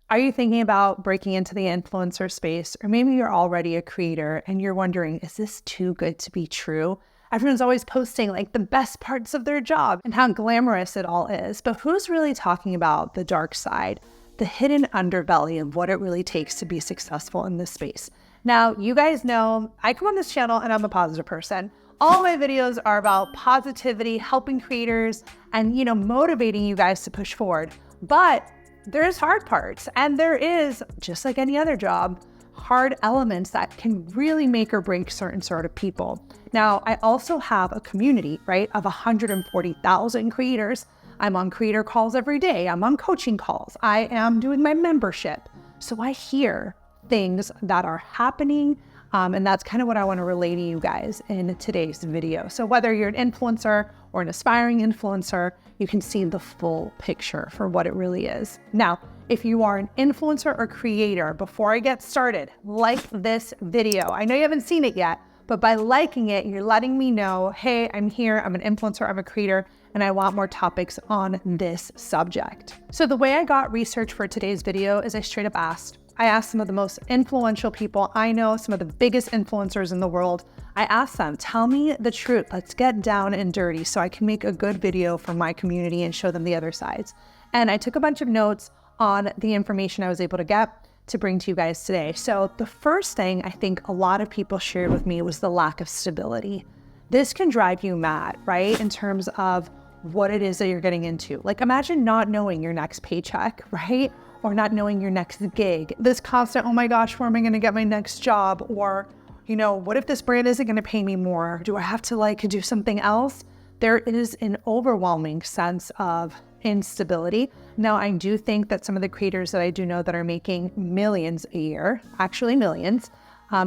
Are you thinking about breaking into the influencer space? Or maybe you're already a creator and you're wondering, is this too good to be true? Everyone's always posting like the best parts of their job and how glamorous it all is. But who's really talking about the dark side, the hidden underbelly of what it really takes to be successful in this space? Now, you guys know I come on this channel and I'm a positive person. All my videos are about positivity, helping creators, and motivating you guys to push forward. But there's hard parts, and there is, just like any other job, hard elements that can really make or break certain sort of people. Now, I also have a community, right, of 140,000 creators. I'm on creator calls every day. I'm on coaching calls. I am doing my membership. So I hear things that are happening, and that's kind of what I want to relay to you guys in today's video. So whether you're an influencer or an aspiring influencer, you can see the full picture for what it really is. Now, if you are an influencer or creator, before I get started, like this video. I know you haven't seen it yet, but by liking it, you're letting me know, hey, I'm here, I'm an influencer, I'm a creator, and I want more topics on this subject. So the way I got research for today's video is I straight up asked some of the most influential people I know, some of the biggest influencers in the world. I asked them, tell me the truth. Let's get down and dirty so I can make a good video for my community and show them the other sides. And I took a bunch of notes on the information I was able to get to bring to you guys today. So the first thing I think a lot of people shared with me was the lack of stability. This can drive you mad, right? In terms of what it is that you're getting into. Like imagine not knowing your next paycheck, right? Or not knowing your next gig. This constant, oh my gosh, where am I gonna get my next job? Or, what if this brand isn't gonna pay me more? Do I have to do something else? There is an overwhelming sense of instability. Now, I do think that some of the creators that I do know that are making millions a year, actually millions,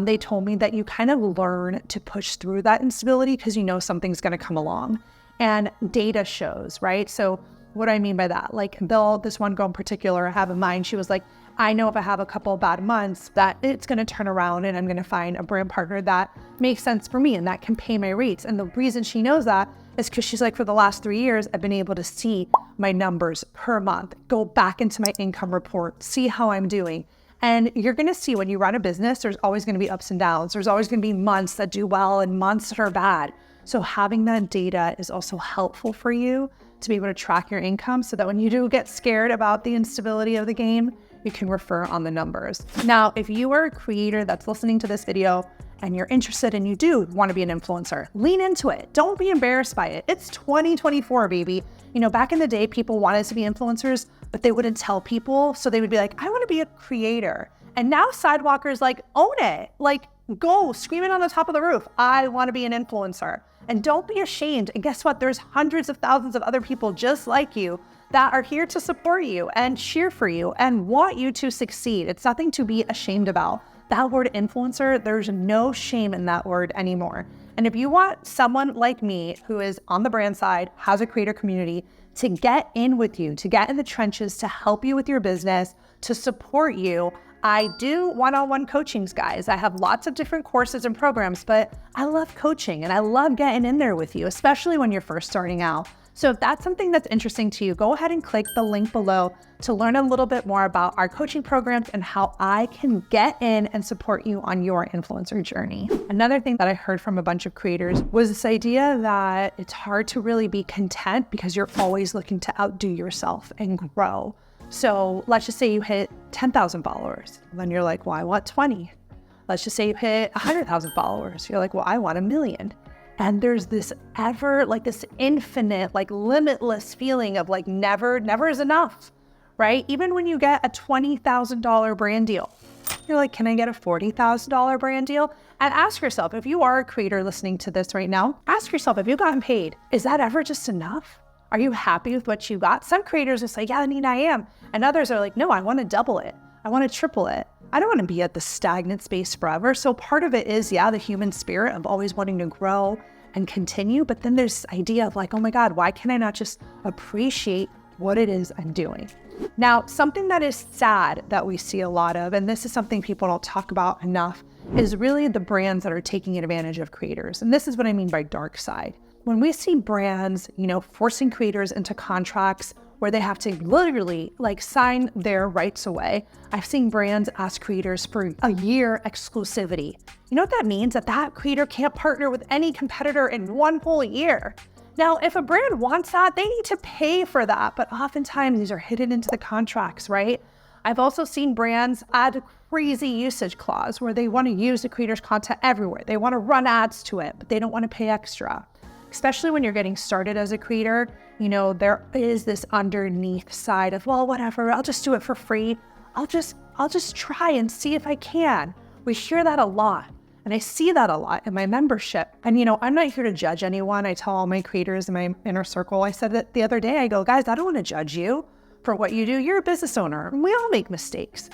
they told me that you kind of learn to push through that instability because something's gonna come along. And data shows, right? So what do I mean by that? This one girl in particular I have in mind, she was like, I know if I have a couple of bad months that it's going to turn around and I'm going to find a brand partner that makes sense for me and that can pay my rates. And the reason she knows that is because she's like, for the last 3 years, I've been able to see my numbers per month, go back into my income report, see how I'm doing. And you're going to see when you run a business, there's always going to be ups and downs. There's always going to be months that do well and months that are bad. So having that data is also helpful for you to be able to track your income so that when you do get scared about the instability of the game, you can refer on the numbers. Now, if you are a creator that's listening to this video and you're interested and you do want to be an influencer, lean into it. Don't be embarrassed by it. It's 2024, baby. Back in the day, people wanted to be influencers, but they wouldn't tell people. So they would be like, I want to be a creator. And now Sidewalkers own it. Go scream it on the top of the roof. I want to be an influencer. And don't be ashamed. And guess what? There's hundreds of thousands of other people just like you that are here to support you and cheer for you and want you to succeed. It's nothing to be ashamed about. That word influencer, there's no shame in that word anymore. And if you want someone like me who is on the brand side, has a creator community, to get in with you, to get in the trenches, to help you with your business, to support you, I do one-on-one coachings, guys. I have lots of different courses and programs, but I love coaching and I love getting in there with you, especially when you're first starting out. So if that's something that's interesting to you, go ahead and click the link below to learn a little bit more about our coaching programs and how I can get in and support you on your influencer journey. Another thing that I heard from a bunch of creators was this idea that it's hard to really be content because you're always looking to outdo yourself and grow. So let's just say you hit 10,000 followers. Then you're like, well, I want 20. Let's just say you hit 100,000 followers. You're like, well, I want 1 million. And there's this this infinite, limitless feeling of never is enough, right? Even when you get a $20,000 brand deal, you're like, can I get a $40,000 brand deal? And ask yourself, if you are a creator listening to this right now, ask yourself, if you've gotten paid, is that ever just enough? Are you happy with what you got? Some creators will say, yeah, I am. And others are like, no, I want to double it. I want to triple it. I don't want to be at the stagnant space forever. So part of it is, the human spirit of always wanting to grow and continue. But then there's this idea of oh my God, why can I not just appreciate what it is I'm doing? Now, something that is sad that we see a lot of, and this is something people don't talk about enough, is really the brands that are taking advantage of creators. And this is what I mean by dark side. When we see brands, forcing creators into contracts where they have to literally like sign their rights away. I've seen brands ask creators for a year exclusivity. You know what that means? That creator can't partner with any competitor in one whole year. Now, if a brand wants that, they need to pay for that, but oftentimes these are hidden into the contracts, right? I've also seen brands add crazy usage clause where they want to use the creator's content everywhere. They want to run ads to it, but they don't want to pay extra. Especially when you're getting started as a creator, there is this underneath side of, well, whatever, I'll just do it for free. I'll just try and see if I can. We hear that a lot. And I see that a lot in my membership. And, I'm not here to judge anyone. I tell all my creators in my inner circle, I said that the other day, I go, guys, I don't want to judge you for what you do. You're a business owner and we all make mistakes.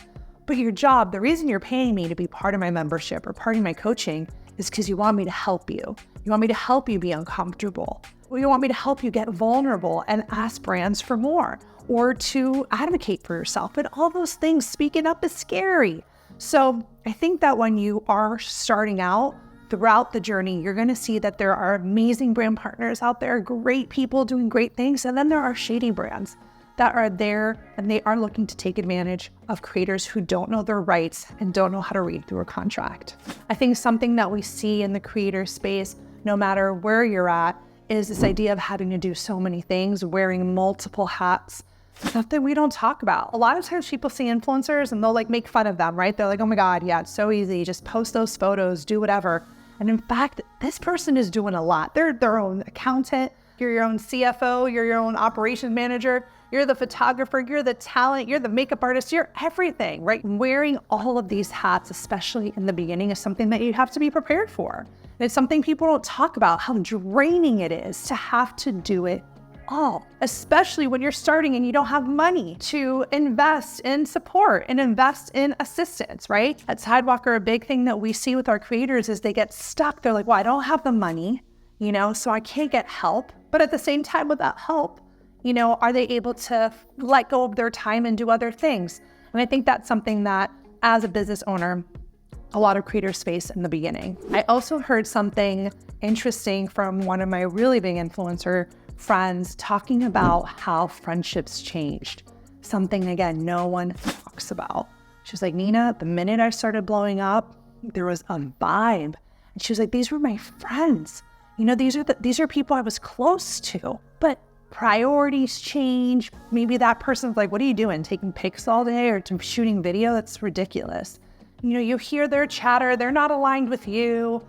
But your job, the reason you're paying me to be part of my membership or part of my coaching is because you want me to help you. You want me to help you be uncomfortable. You want me to help you get vulnerable and ask brands for more or to advocate for yourself. And all those things, speaking up is scary. So I think that when you are starting out throughout the journey, you're going to see that there are amazing brand partners out there, great people doing great things. And then there are shady brands that are there and they are looking to take advantage of creators who don't know their rights and don't know how to read through a contract. I think something that we see in the creator space, no matter where you're at, is this idea of having to do so many things, wearing multiple hats. Stuff that we don't talk about. A lot of times people see influencers and they'll like make fun of them, right? They're like, oh my God, yeah, it's so easy. Just post those photos, do whatever. And in fact, this person is doing a lot. They're their own accountant. You're your own CFO. You're your own operations manager. You're the photographer. You're the talent. You're the makeup artist. You're everything, right? Wearing all of these hats, especially in the beginning, is something that you have to be prepared for. And it's something people don't talk about, how draining it is to have to do it all, especially when you're starting and you don't have money to invest in support and invest in assistance, right? At Sidewalker, a big thing that we see with our creators is they get stuck. They're like, well, I don't have the money, so I can't get help. But at the same time, without help, are they able to let go of their time and do other things? And I think that's something that as a business owner, a lot of creators face in the beginning. I also heard something interesting from one of my really big influencer friends talking about how friendships changed. Something, again, no one talks about. She was like, Nina, the minute I started blowing up, there was a vibe. And she was like, these were my friends. These are people I was close to. But priorities change. Maybe that person's like, what are you doing? Taking pics all day or shooting video? That's ridiculous. You hear their chatter. They're not aligned with you.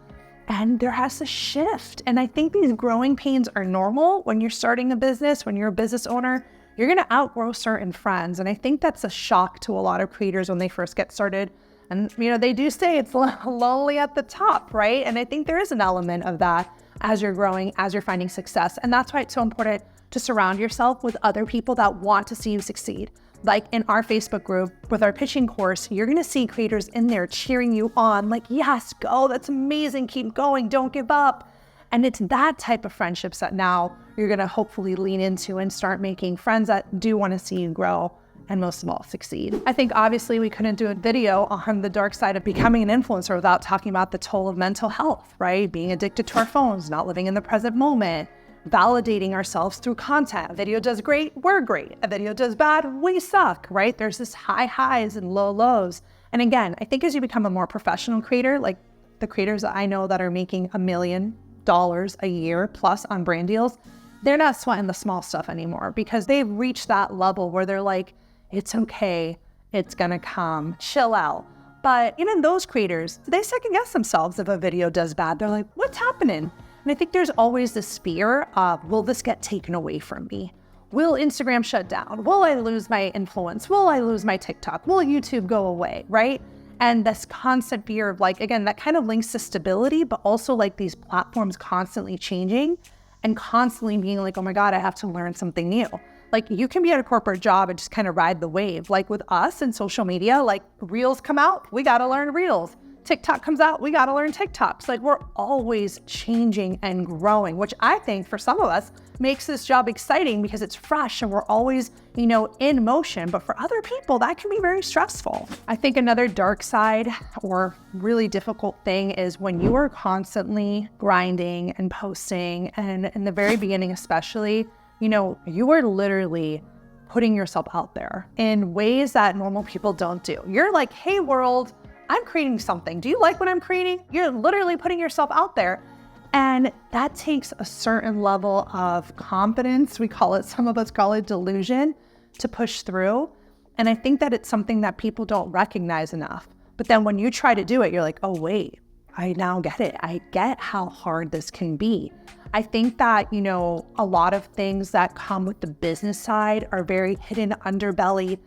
And there has to shift. And I think these growing pains are normal when you're starting a business, when you're a business owner, you're going to outgrow certain friends. And I think that's a shock to a lot of creators when they first get started. And, they do say it's lonely at the top, right? And I think there is an element of that as you're growing, as you're finding success. And that's why it's so important to surround yourself with other people that want to see you succeed. Like in our Facebook group with our pitching course, you're going to see creators in there cheering you on, like, yes, go, that's amazing, keep going, don't give up. And it's that type of friendships that now you're going to hopefully lean into and start making friends that do want to see you grow and most of all succeed. I think obviously we couldn't do a video on the dark side of becoming an influencer without talking about the toll of mental health, right? Being addicted to our phones, not living in the present moment, validating ourselves through content. A video does great, we're great. A video does bad, we suck, right? There's this high highs and low lows. And again, I think as you become a more professional creator, like the creators that I know that are making $1 million a year plus on brand deals, they're not sweating the small stuff anymore because they've reached that level where they're like, it's okay, it's gonna come, chill out. But even those creators, they second guess themselves if a video does bad. They're like, what's happening? And I think there's always this fear of, will this get taken away from me? Will Instagram shut down? Will I lose my influence? Will I lose my TikTok? Will YouTube go away, right? And this constant fear of like, again, that kind of links to stability, but also like these platforms constantly changing and constantly being like, oh my God, I have to learn something new. Like you can be at a corporate job and just kind of ride the wave. Like with us and social media, like Reels come out, we got to learn Reels. TikTok comes out, we got to learn TikToks. Like we're always changing and growing, which I think for some of us makes this job exciting because it's fresh and we're always, in motion. But for other people, that can be very stressful. I think another dark side or really difficult thing is when you are constantly grinding and posting, and in the very beginning especially, you are literally putting yourself out there in ways that normal people don't do. You're like, hey world, I'm creating something. Do you like what I'm creating? You're literally putting yourself out there. And that takes a certain level of confidence. Some of us call it delusion, to push through. And I think that it's something that people don't recognize enough. But then when you try to do it, you're like, oh wait, I now get it. I get how hard this can be. I think that, a lot of things that come with the business side are very hidden underbelly.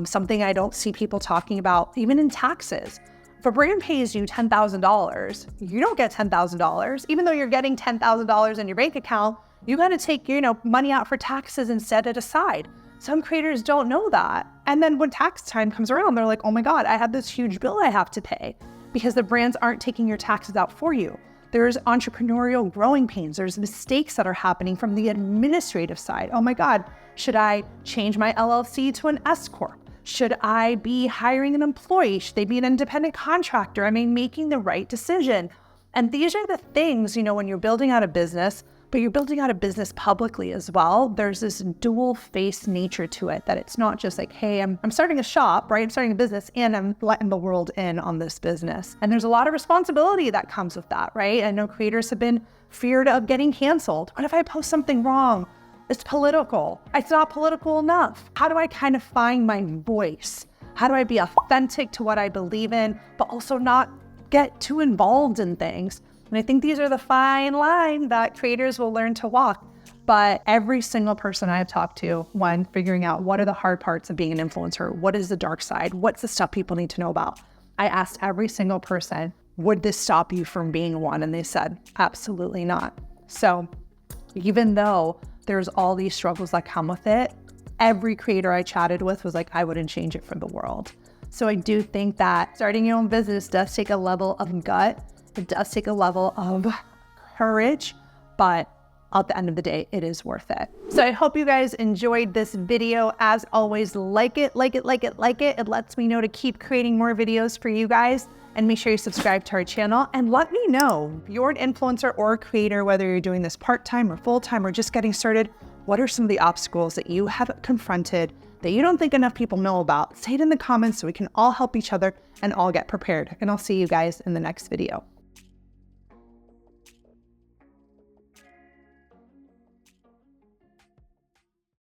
Something I don't see people talking about, even in taxes. If a brand pays you $10,000, you don't get $10,000. Even though you're getting $10,000 in your bank account, you got to take, money out for taxes and set it aside. Some creators don't know that. And then when tax time comes around, they're like, oh my God, I have this huge bill I have to pay, because the brands aren't taking your taxes out for you. There's entrepreneurial growing pains. There's mistakes that are happening from the administrative side. Oh my God, should I change my LLC to an S Corp? Should I be hiring an employee? Should they be an independent contractor? Am I making the right decision? And these are the things, when you're building out a business, but you're building out a business publicly as well. There's this dual face nature to it, that it's not just like, hey, I'm starting a shop, right? I'm starting a business and I'm letting the world in on this business. And there's a lot of responsibility that comes with that, right? I know creators have been feared of getting canceled. What if I post something wrong? It's political. It's not political enough. How do I kind of find my voice? How do I be authentic to what I believe in, but also not get too involved in things? And I think these are the fine line that creators will learn to walk. But every single person I've talked to, when figuring out what are the hard parts of being an influencer, what is the dark side, what's the stuff people need to know about, I asked every single person, would this stop you from being one? And they said, absolutely not. So even though there's all these struggles that come with it, every creator I chatted with was like, I wouldn't change it for the world. So I do think that starting your own business does take a level of gut. It does take a level of courage, but at the end of the day, it is worth it. So I hope you guys enjoyed this video. As always, like it. It lets me know to keep creating more videos for you guys. And make sure you subscribe to our channel and let me know, if you're an influencer or a creator, whether you're doing this part-time or full-time or just getting started, what are some of the obstacles that you have confronted that you don't think enough people know about? Say it in the comments so we can all help each other and all get prepared. And I'll see you guys in the next video.